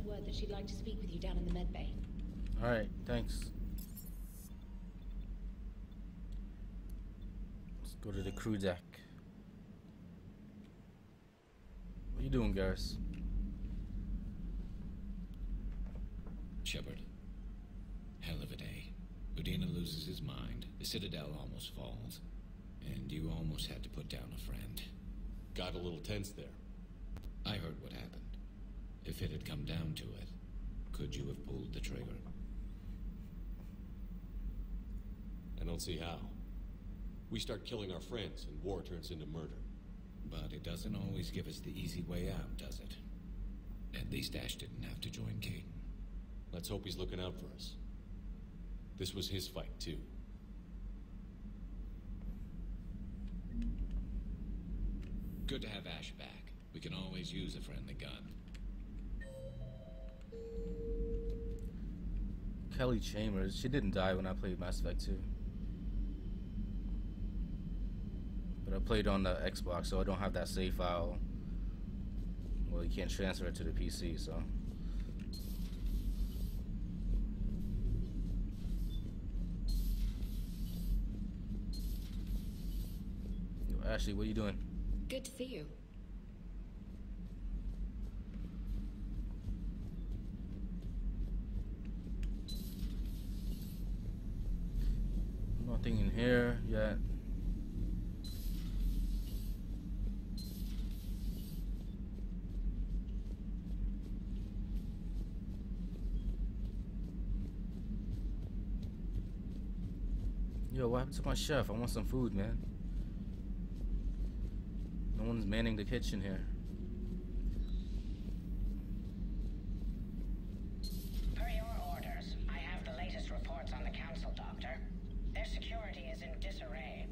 word that she'd like to speak with you down in the med bay. Alright, thanks. Let's go to the crew deck. What are you doing, Garrus? Shepard. Hell of a day. Udina loses his mind, the Citadel almost falls, and you almost had to put down a friend. Got a little tense there. I heard what happened. If it had come down to it, could you have pulled the trigger? I don't see how. We start killing our friends, and war turns into murder. But it doesn't always give us the easy way out, does it? At least Ash didn't have to join Kate. Let's hope he's looking out for us. This was his fight, too. Good to have Ash back. We can always use a friendly gun. Kelly Chambers. She didn't die when I played Mass Effect 2. But I played on the Xbox, so I don't have that save file. Well, you can't transfer it to the PC, so. Yo, Ashley, what are you doing? Good to see you. Nothing in here yet. Yo, what happened to my chef? I want some food, man. No one's manning the kitchen here. Per your orders, I have the latest reports on the Council, Doctor. Their security is in disarray,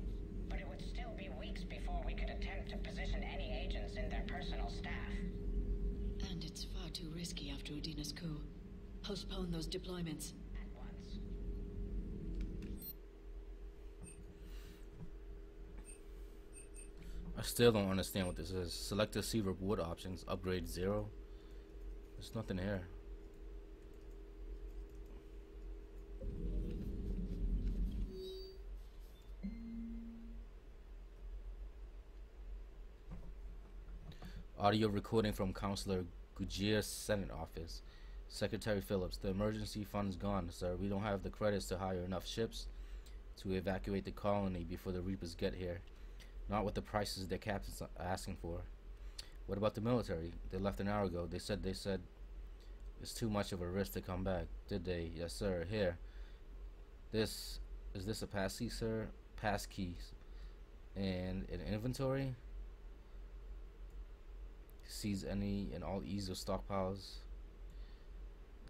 but it would still be weeks before we could attempt to position any agents in their personal staff. And it's far too risky after Udina's coup. Postpone those deployments. At once. I still don't understand what this is. Select the C reward options. Upgrade 0. There's nothing here. Audio recording from Counselor Gujir's Senate office. Secretary Phillips, the emergency fund's gone, sir. We don't have the credits to hire enough ships to evacuate the colony before the Reapers get here. Not with the prices their captain's asking for. What about the military? They left an hour ago. They said it's too much of a risk to come back. Did they? Yes, sir. Here. Is this a pass key, sir? Pass keys. And an inventory? Seize any and all ease of stockpiles.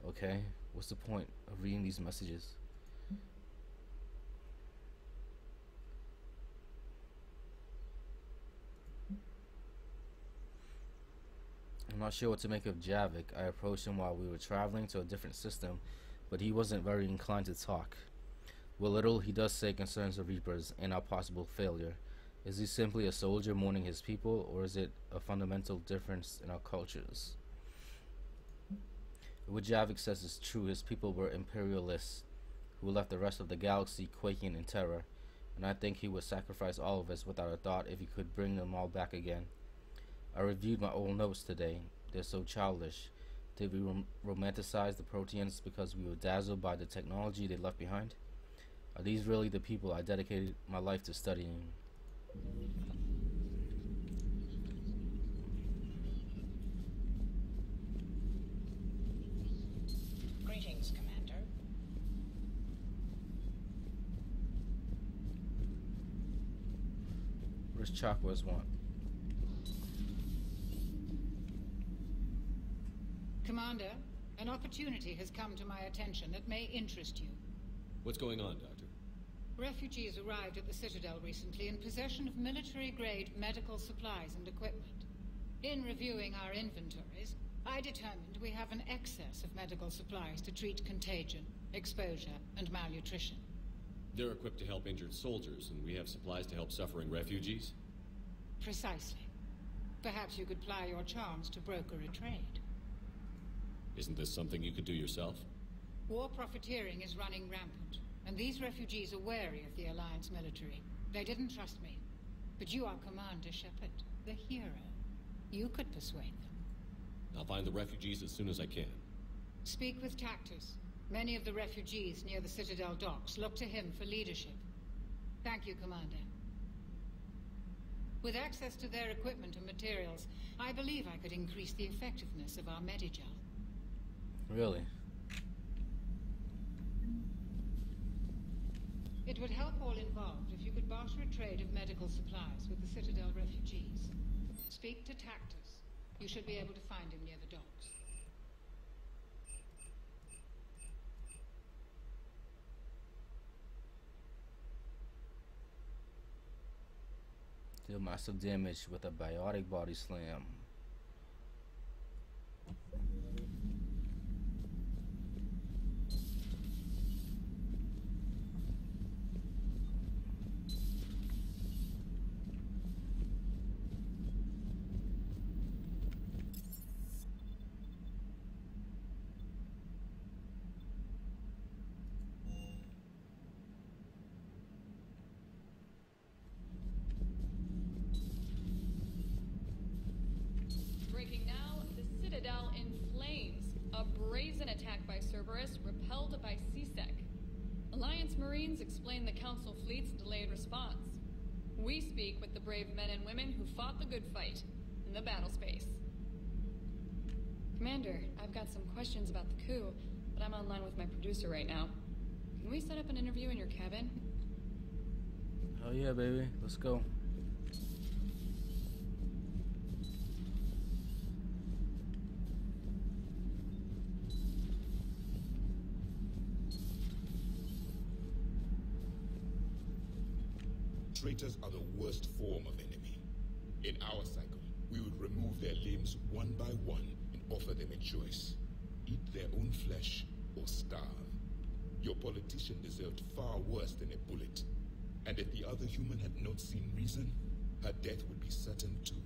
Okay. What's the point of reading these messages? I'm not sure what to make of Javik. I approached him while we were traveling to a different system, but he wasn't very inclined to talk. What little he does say concerns the Reapers and our possible failure. Is he simply a soldier mourning his people, or is it a fundamental difference in our cultures? What Javik says is true. His people were imperialists who left the rest of the galaxy quaking in terror, and I think he would sacrifice all of us without a thought if he could bring them all back again. I reviewed my old notes today. They're so childish. Did we romanticize the Proteans because we were dazzled by the technology they left behind? Are these really the people I dedicated my life to studying? Greetings, Commander. Where's Chakwas want? Commander, an opportunity has come to my attention that may interest you. What's going on, Doctor? Refugees arrived at the Citadel recently in possession of military-grade medical supplies and equipment. In reviewing our inventories, I determined we have an excess of medical supplies to treat contagion, exposure, and malnutrition. They're equipped to help injured soldiers, and we have supplies to help suffering refugees? Precisely. Perhaps you could ply your charms to broker a trade. Isn't this something you could do yourself? War profiteering is running rampant, and these refugees are wary of the Alliance military. They didn't trust me. But you are Commander Shepard, the hero. You could persuade them. I'll find the refugees as soon as I can. Speak with Tactus. Many of the refugees near the Citadel docks look to him for leadership. Thank you, Commander. With access to their equipment and materials, I believe I could increase the effectiveness of our Medigel. Really? It would help all involved if you could barter a trade of medical supplies with the Citadel refugees. Speak to Tactus. You should be able to find him near the docks. Deal massive damage with a biotic body slam. Breaking now, the Citadel in flames. A brazen attack by Cerberus, repelled by CSEC. Alliance Marines explain the Council fleet's delayed response. We speak with the brave men and women who fought the good fight in the battle space. Commander, I've got some questions about the coup, but I'm online with my producer right now. Can we set up an interview in your cabin? Oh yeah, baby. Let's go. Traitors are the worst form of enemy. In our cycle, we would remove their limbs one by one and offer them a choice. Eat their own flesh or starve. Your politician deserved far worse than a bullet. And if the other human had not seen reason, her death would be certain too.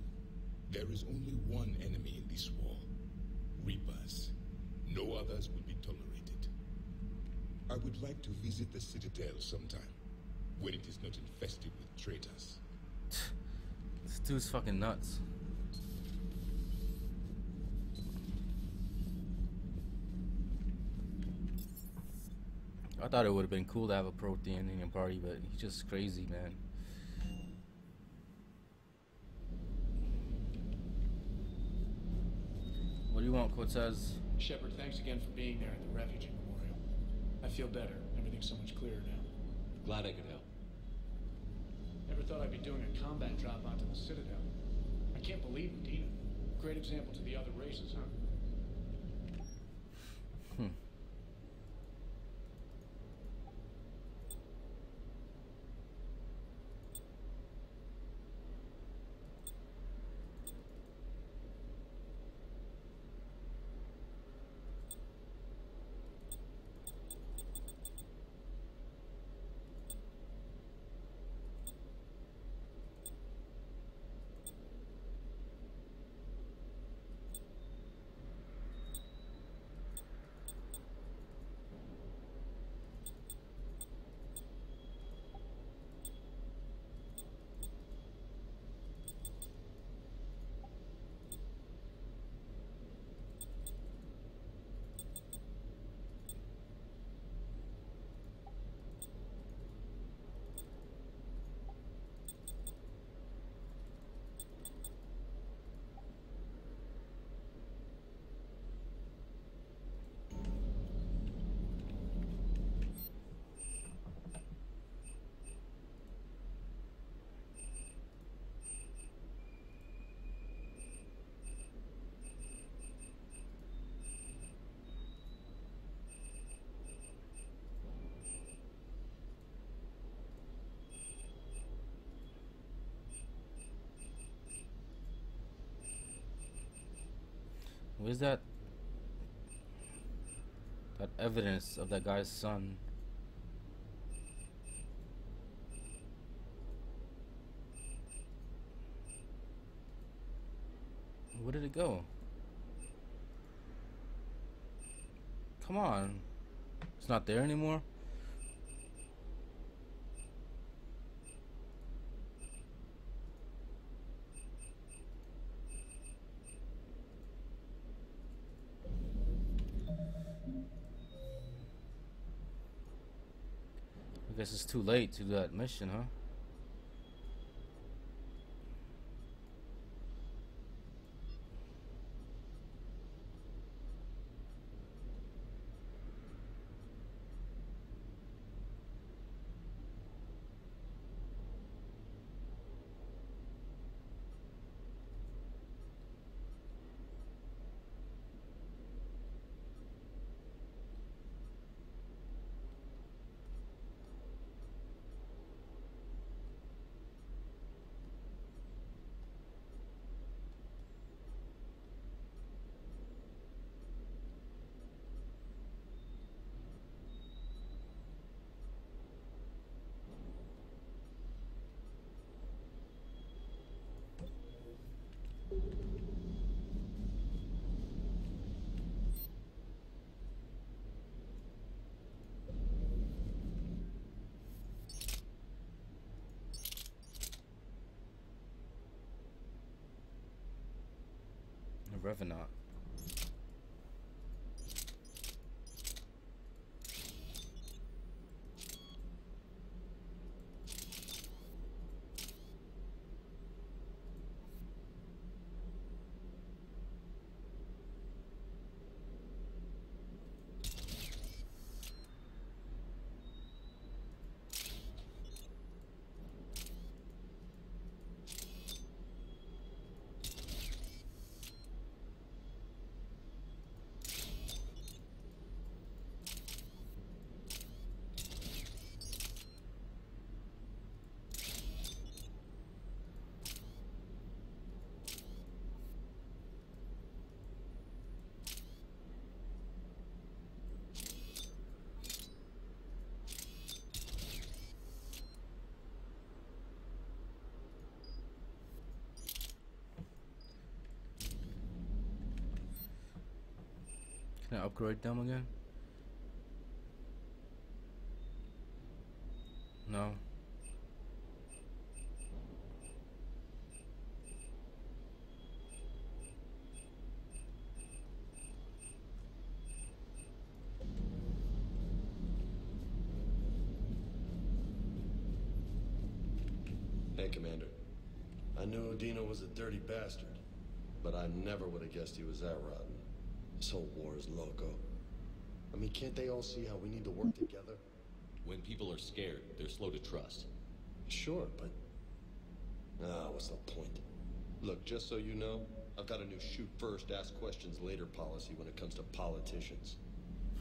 There is only one enemy in this war. Reapers. No others will be tolerated. I would like to visit the Citadel sometime, when it is not infested with traitors. This dude's fucking nuts. I thought it would have been cool to have a Protheanian party, but he's just crazy, man. What do you want, Cortez? Shepard, thanks again for being there at the Refugee Memorial. I feel better. Everything's so much clearer now. Glad I could help. Never thought I'd be doing a combat drop onto the Citadel. I can't believe Udina. Great example to the other races, huh? Where's that evidence of that guy's son? Where did it go? Come on. It's not there anymore? I guess it's too late to do that mission, huh? Revenant. Can I upgrade them again? No. Hey, Commander. I knew Udina was a dirty bastard, but I never would have guessed he was that rotten. This whole war is loco. I mean, can't they all see how we need to work together? When people are scared, they're slow to trust. Sure, but... what's the point? Look, just so you know, I've got a new shoot first, ask questions later policy when it comes to politicians.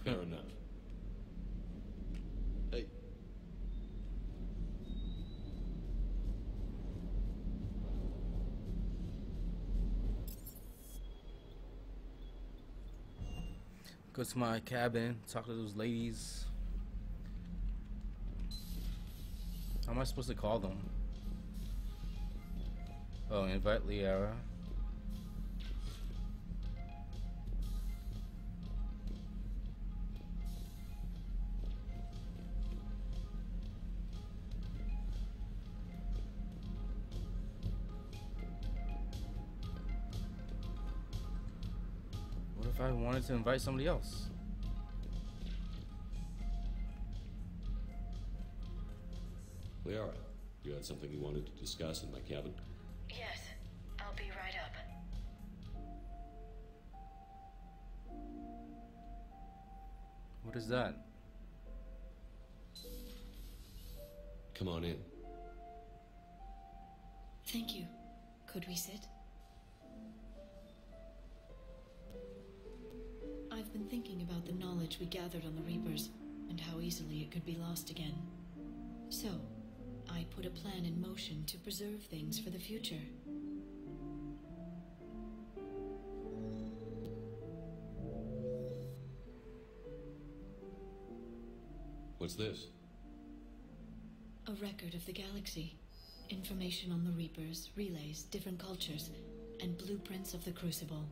Fair enough. Hey. Go to my cabin, talk to those ladies. How am I supposed to call them? Oh, invite Liara. What if I wanted to invite somebody else? Liara, you had something you wanted to discuss in my cabin? Yes, I'll be right up. What is that? Come on in. Thank you. Could we sit? I've been thinking about the knowledge we gathered on the Reapers, and how easily it could be lost again. So, I put a plan in motion to preserve things for the future. What's this? A record of the galaxy. Information on the Reapers, relays, different cultures, and blueprints of the Crucible.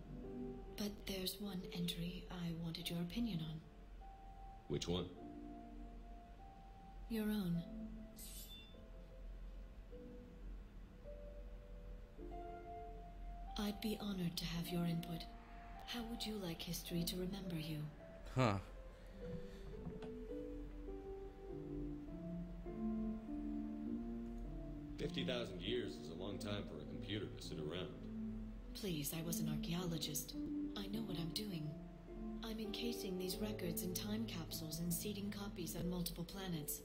But there's one entry I wanted your opinion on. Which one? Your own. I'd be honored to have your input. How would you like history to remember you? Huh. $50,000 years is a long time for a computer to sit around. Please, I was an archaeologist. I know what I'm doing. I'm encasing these records in time capsules and seeding copies on multiple planets.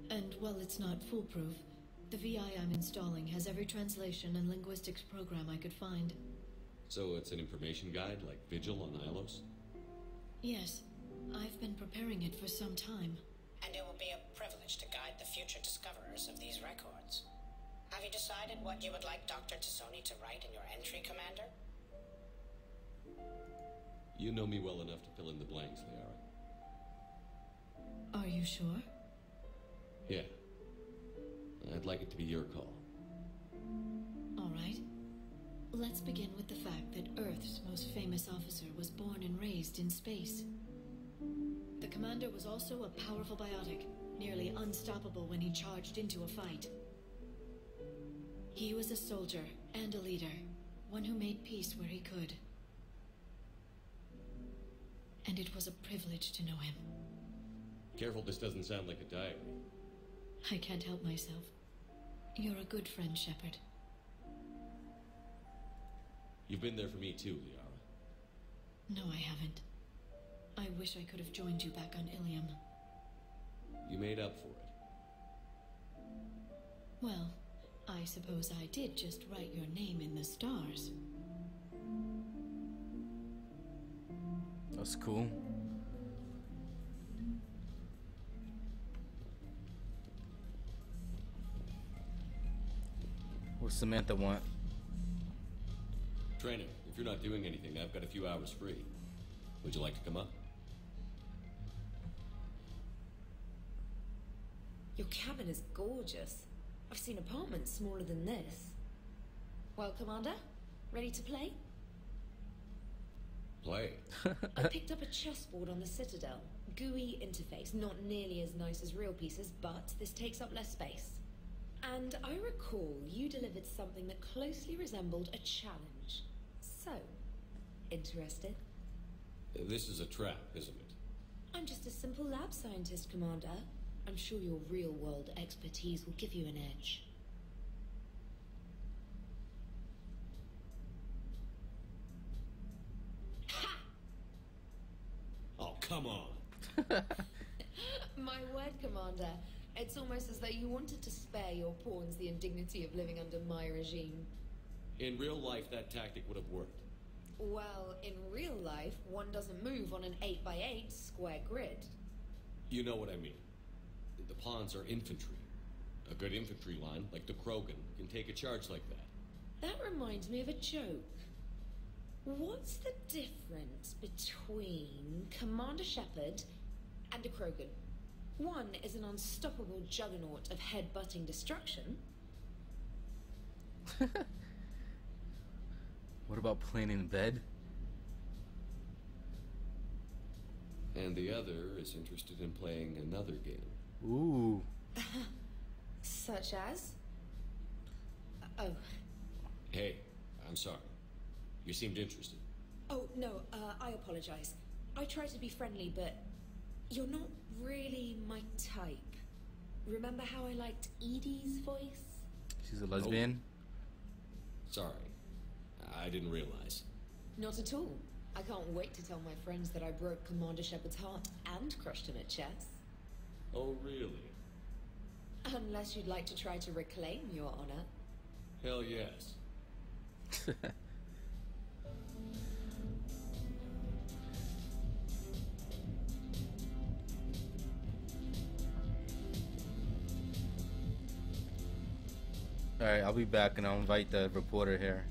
And while it's not foolproof, the VI I'm installing has every translation and linguistics program I could find. So it's an information guide like Vigil on Ilos? Yes, I've been preparing it for some time. And it will be a privilege to guide the future discoverers of these records. Have you decided what you would like Dr. T'Soni to write in your entry, Commander? You know me well enough to fill in the blanks, Liara. Are you sure? Yeah. I'd like it to be your call. All right. Let's begin with the fact that Earth's most famous officer was born and raised in space. The commander was also a powerful biotic, nearly unstoppable when he charged into a fight. He was a soldier and a leader, one who made peace where he could. And it was a privilege to know him. Careful, this doesn't sound like a diary. I can't help myself. You're a good friend, Shepard. You've been there for me too, Liara. No, I haven't. I wish I could have joined you back on Ilium. You made up for it. Well, I suppose I did just write your name in the stars. That's cool. What's Samantha want? Training. If you're not doing anything, I've got a few hours free. Would you like to come up? Your cabin is gorgeous. I've seen apartments smaller than this. Well, Commander, ready to play? Play? I picked up a chessboard on the Citadel. GUI interface, not nearly as nice as real pieces, but this takes up less space. And I recall you delivered something that closely resembled a challenge. So, interested? This is a trap, isn't it? I'm just a simple lab scientist, Commander. I'm sure your real-world expertise will give you an edge. Ha! Oh, come on! My word, Commander. It's almost as though you wanted to spare your pawns the indignity of living under my regime. In real life, that tactic would have worked. Well, in real life, one doesn't move on an 8x8 square grid. You know what I mean. The pawns are infantry. A good infantry line, like the Krogan, can take a charge like that. That reminds me of a joke. What's the difference between Commander Shepard and a Krogan? One is an unstoppable juggernaut of head-butting destruction. What about playing in bed? And the other is interested in playing another game. Ooh. Such as? Oh. Hey, I'm sorry. You seemed interested. Oh, no, I apologize. I try to be friendly, but you're not really my type. Remember how I liked Edie's voice? She's a lesbian? Oh. Sorry. I didn't realize. Not at all. I can't wait to tell my friends that I broke Commander Shepard's heart and crushed him at chess. Oh, really? Unless you'd like to try to reclaim your honor. Hell yes. Alright, I'll be back and I'll invite the reporter here.